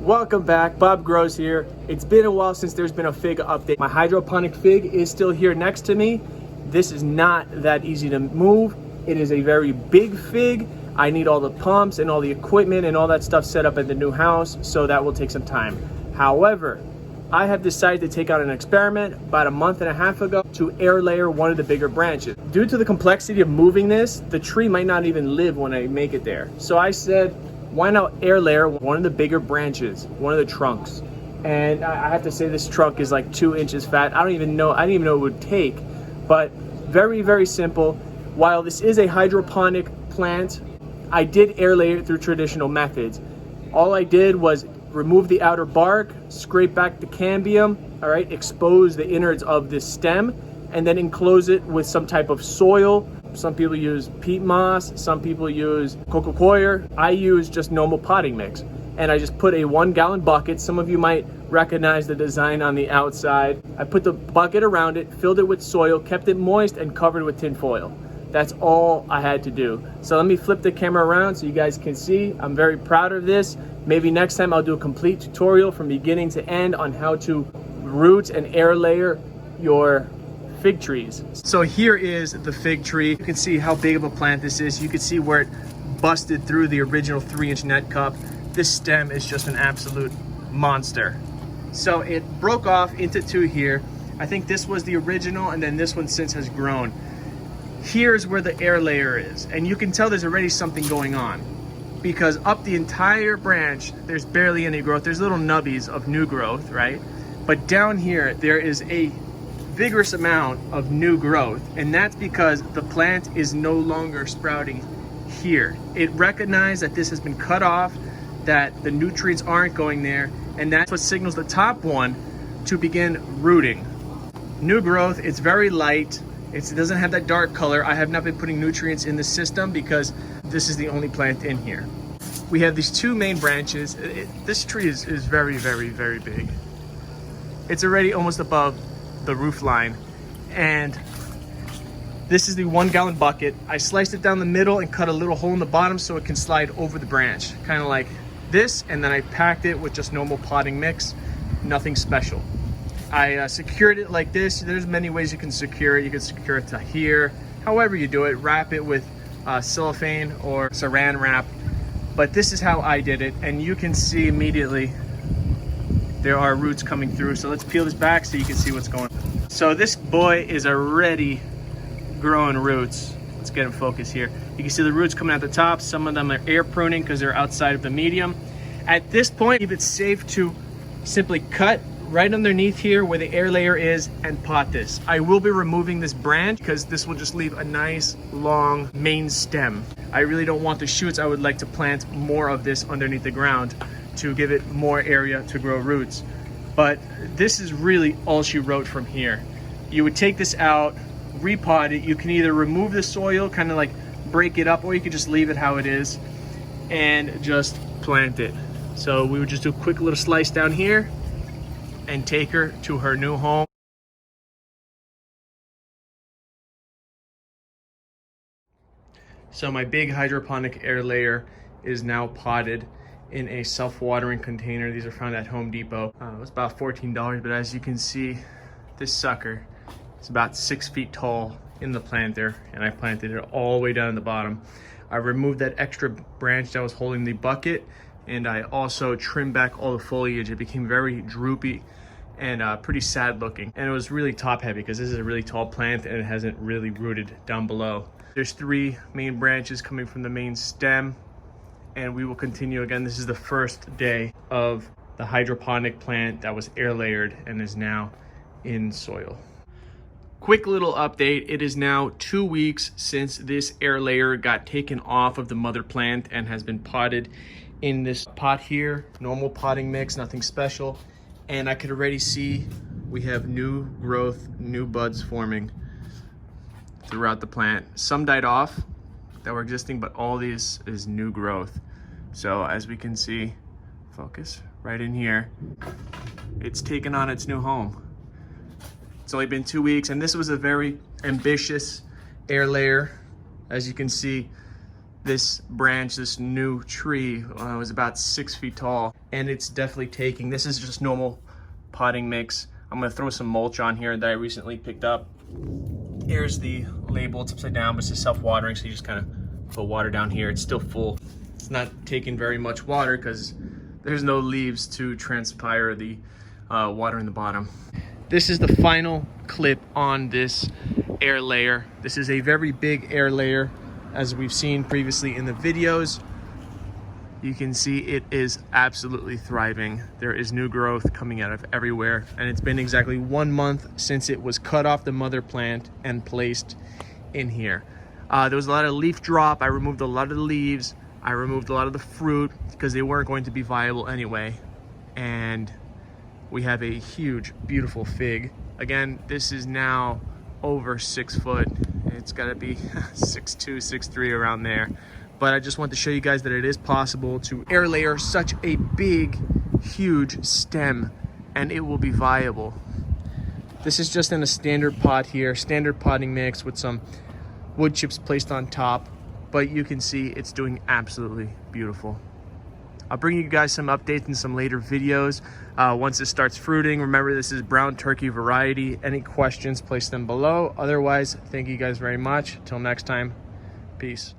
Welcome back, Bob Grows here. It's been a while since there's been a fig update. My hydroponic fig is still here next to me. This is not that easy to move. It is a very big fig. I need all the pumps and all the equipment and all that stuff set up at the new house, so that will take some time. However, I have decided to take out an experiment about a month and a half ago to air layer one of the bigger branches. Due to the complexity of moving this, the tree might not even live when I make it there. So I said, why not air layer one of the bigger branches, one of the trunks? And I have to say this trunk is like 2 inches fat. I didn't even know it would take, but very, very simple. While this is a hydroponic plant, I did air layer it through traditional methods. All I did was remove the outer bark, scrape back the cambium, all right, expose the innards of this stem, and then enclose it with some type of soil. Some people use peat moss, some people use coco coir. I use just normal potting mix. And I just put a 1 gallon bucket. Some of you might recognize the design on the outside. I put the bucket around it, filled it with soil, kept it moist, and covered with tin foil. That's all I had to do. So let me flip the camera around so you guys can see. I'm very proud of this. Maybe next time I'll do a complete tutorial from beginning to end on how to root and air layer your fig trees. So here is the fig tree. You can see how big of a plant this is. You can see where it busted through the original 3-inch net cup. This stem is just an absolute monster. So it broke off into 2 here. I think this was the original, and then this one since has grown. Here's where the air layer is, and you can tell there's already something going on, because up the entire branch there's barely any growth. There's little nubbies of new growth, right? But down here there is a vigorous amount of new growth, and that's because the plant is no longer sprouting here. It recognized that this has been cut off, that the nutrients aren't going there, and that's what signals the top one to begin rooting. New growth, it's very light. It doesn't have that dark color. I have not been putting nutrients in the system because this is the only plant in here. We have these 2 main branches. This tree is very, very, very big. It's already almost above the roof line, and this is the 1 gallon bucket. I sliced it down the middle and cut a little hole in the bottom so it can slide over the branch, kind of like this, and then I packed it with just normal potting mix, nothing special. I secured it like this. There's many ways you can secure it. You can secure it to here, however you do it. Wrap it with cellophane or saran wrap, but this is how I did it, and you can see immediately there are roots coming through. So let's peel this back so you can see what's going on. So this boy is already growing roots. Let's get in focus here. You can see the roots coming out the top. Some of them are air pruning because they're outside of the medium. At this point, it's safe to simply cut right underneath here where the air layer is and pot this. I will be removing this branch because this will just leave a nice long main stem. I really don't want the shoots. I would like to plant more of this underneath the ground to give it more area to grow roots. But this is really all she wrote from here. You would take this out, repot it. You can either remove the soil, kind of like break it up, or you could just leave it how it is and just plant it. So we would just do a quick little slice down here and take her to her new home. So my big hydroponic air layer is now potted in a self-watering container. These are found at Home Depot. It was about $14, but as you can see, this sucker is about 6 feet tall in the planter, and I planted it all the way down at the bottom. I removed that extra branch that was holding the bucket, and I also trimmed back all the foliage. It became very droopy and pretty sad looking, and it was really top heavy because this is a really tall plant and it hasn't really rooted down below. There's 3 main branches coming from the main stem, and we will continue again. This is the first day of the hydroponic plant that was air layered and is now in soil. Quick little update. It is now 2 weeks since this air layer got taken off of the mother plant and has been potted in this pot here. Normal potting mix, nothing special. And I could already see we have new growth, new buds forming throughout the plant. Some died off that were existing, but all these is new growth. So as we can see, focus right in here, it's taken on its new home. It's only been 2 weeks, and this was a very ambitious air layer. As you can see, this branch, this new tree was about 6 feet tall, and it's definitely taking. This is just normal potting mix. I'm gonna throw some mulch on here that I recently picked up. Here's the label, it's upside down, but it's just self-watering, so you just kind of put water down here. It's still full. It's not taking very much water because there's no leaves to transpire the water in the bottom. This is the final clip on this air layer. This is a very big air layer, as we've seen previously in the videos. You can see it is absolutely thriving. There is new growth coming out of everywhere, and it's been exactly 1 month since it was cut off the mother plant and placed in here. There was a lot of leaf drop. I removed a lot of the leaves. I removed a lot of the fruit because they weren't going to be viable anyway. And we have a huge, beautiful fig. Again, this is now over 6 foot. It's gotta be 6'2", 6'3", around there. But I just want to show you guys that it is possible to air layer such a big, huge stem, and it will be viable. This is just in a standard pot here, standard potting mix with some wood chips placed on top, but you can see it's doing absolutely beautiful. I'll bring you guys some updates in some later videos once it starts fruiting. Remember, this is brown turkey variety. Any questions, place them below. Otherwise, thank you guys very much. Till next time, peace.